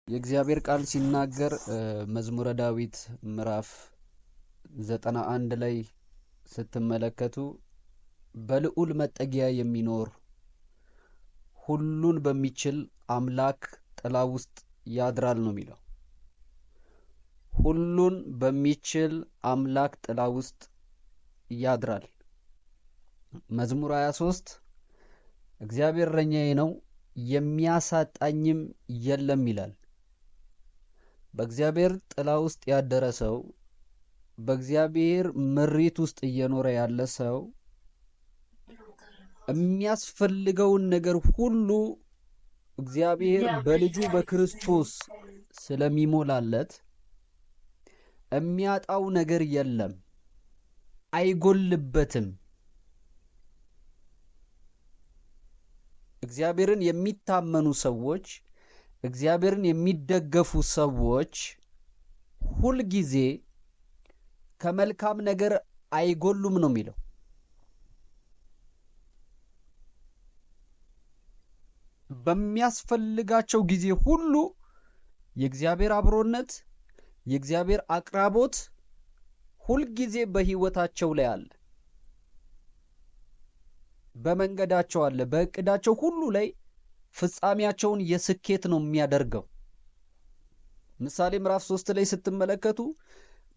የእግዚአብሔር ቃል ሲናገር መዝሙረ ዳዊት ምዕራፍ 91 ላይ ስትመለከቱ በልዑል መጠጊያ የሚኖር ሁሉን በሚችል አምላክ ጥላ ውስጥ ያድራል ነው የሚለው። ሁሉን በሚችል አምላክ ጥላ ውስጥ ያድራል። መዝሙር 23 እግዚአብሔር እረኛዬ ነው የሚያሳጣኝም የለም ይላል። በእግዚአብሔር ጥላ ውስጥ ያደረ ሰው፣ በእግዚአብሔር ምሪት ውስጥ እየኖረ ያለ ሰው የሚያስፈልገውን ነገር ሁሉ እግዚአብሔር በልጁ በክርስቶስ ስለሚሞላለት የሚያጣው ነገር የለም፣ አይጎልበትም። እግዚአብሔርን የሚታመኑ ሰዎች፣ እግዚአብሔርን የሚደገፉ ሰዎች ሁል ጊዜ ከመልካም ነገር አይጎሉም ነው የሚለው። በሚያስፈልጋቸው ጊዜ ሁሉ የእግዚአብሔር አብሮነት፣ የእግዚአብሔር አቅራቦት ሁል ጊዜ በህይወታቸው ላይ አለ፣ በመንገዳቸው አለ፣ በእቅዳቸው ሁሉ ላይ ፍጻሜያቸውን የስኬት ነው የሚያደርገው። ምሳሌ ምዕራፍ 3 ላይ ስትመለከቱ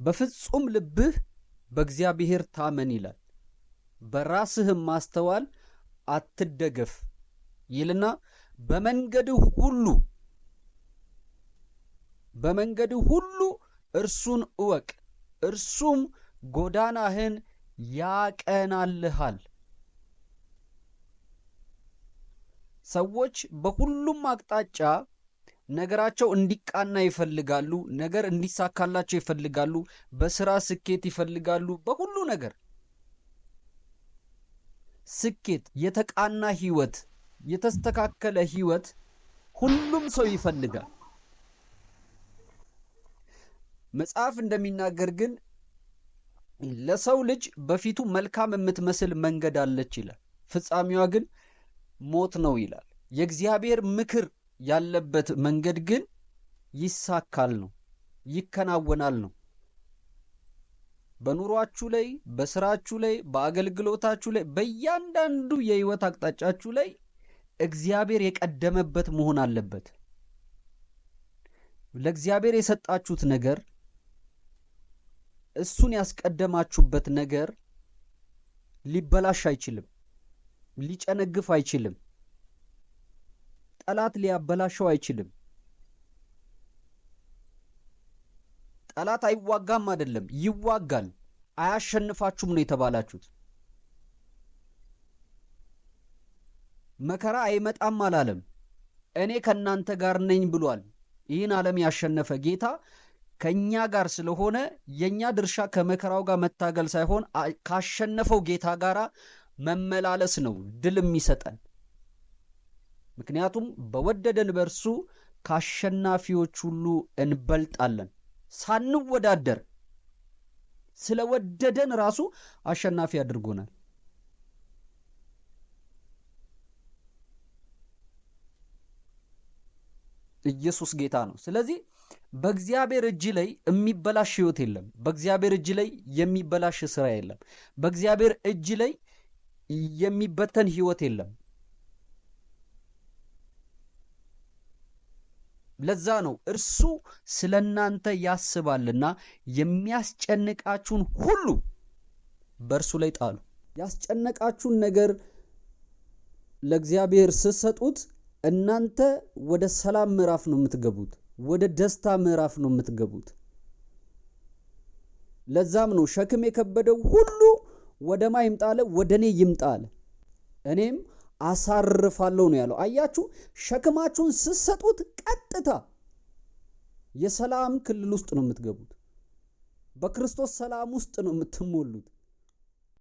በፍጹም ልብህ በእግዚአብሔር ታመን ይላል፣ በራስህም ማስተዋል አትደገፍ ይልና በመንገድህ ሁሉ እርሱን እወቅ፣ እርሱም ጎዳናህን ያቀናልሃል። ሰዎች በሁሉም አቅጣጫ ነገራቸው እንዲቃና ይፈልጋሉ፣ ነገር እንዲሳካላቸው ይፈልጋሉ፣ በስራ ስኬት ይፈልጋሉ። በሁሉ ነገር ስኬት፣ የተቃና ህይወት፣ የተስተካከለ ህይወት ሁሉም ሰው ይፈልጋል። መጽሐፍ እንደሚናገር ግን ለሰው ልጅ በፊቱ መልካም የምትመስል መንገድ አለች ይላል፣ ፍጻሜዋ ግን ሞት ነው ይላል። የእግዚአብሔር ምክር ያለበት መንገድ ግን ይሳካል ነው፣ ይከናወናል ነው። በኑሯችሁ ላይ፣ በስራችሁ ላይ፣ በአገልግሎታችሁ ላይ፣ በእያንዳንዱ የህይወት አቅጣጫችሁ ላይ እግዚአብሔር የቀደመበት መሆን አለበት። ለእግዚአብሔር የሰጣችሁት ነገር፣ እሱን ያስቀደማችሁበት ነገር ሊበላሽ አይችልም፣ ሊጨነግፍ አይችልም፣ ጠላት ሊያበላሸው አይችልም። ጠላት አይዋጋም አይደለም፣ ይዋጋል። አያሸንፋችሁም ነው የተባላችሁት። መከራ አይመጣም አላለም፣ እኔ ከእናንተ ጋር ነኝ ብሏል። ይህን ዓለም ያሸነፈ ጌታ ከኛ ጋር ስለሆነ የኛ ድርሻ ከመከራው ጋር መታገል ሳይሆን ካሸነፈው ጌታ ጋር መመላለስ ነው ድል የሚሰጠን። ምክንያቱም በወደደን በእርሱ ከአሸናፊዎች ሁሉ እንበልጣለን። ሳንወዳደር ስለወደደን ራሱ አሸናፊ አድርጎናል። ኢየሱስ ጌታ ነው። ስለዚህ በእግዚአብሔር እጅ ላይ የሚበላሽ ህይወት የለም። በእግዚአብሔር እጅ ላይ የሚበላሽ ስራ የለም። በእግዚአብሔር እጅ ላይ የሚበተን ህይወት የለም። ለዛ ነው እርሱ ስለናንተ ያስባልና የሚያስጨንቃችሁን ሁሉ በእርሱ ላይ ጣሉ። ያስጨነቃችሁን ነገር ለእግዚአብሔር ስትሰጡት እናንተ ወደ ሰላም ምዕራፍ ነው የምትገቡት፣ ወደ ደስታ ምዕራፍ ነው የምትገቡት። ለዛም ነው ሸክም የከበደው ሁሉ ወደ ማን ይምጣ አለ? ወደ እኔ ይምጣ አለ፣ እኔም አሳርፋለሁ ነው ያለው። አያችሁ፣ ሸክማችሁን ስትሰጡት ቀጥታ የሰላም ክልል ውስጥ ነው የምትገቡት። በክርስቶስ ሰላም ውስጥ ነው የምትሞሉት።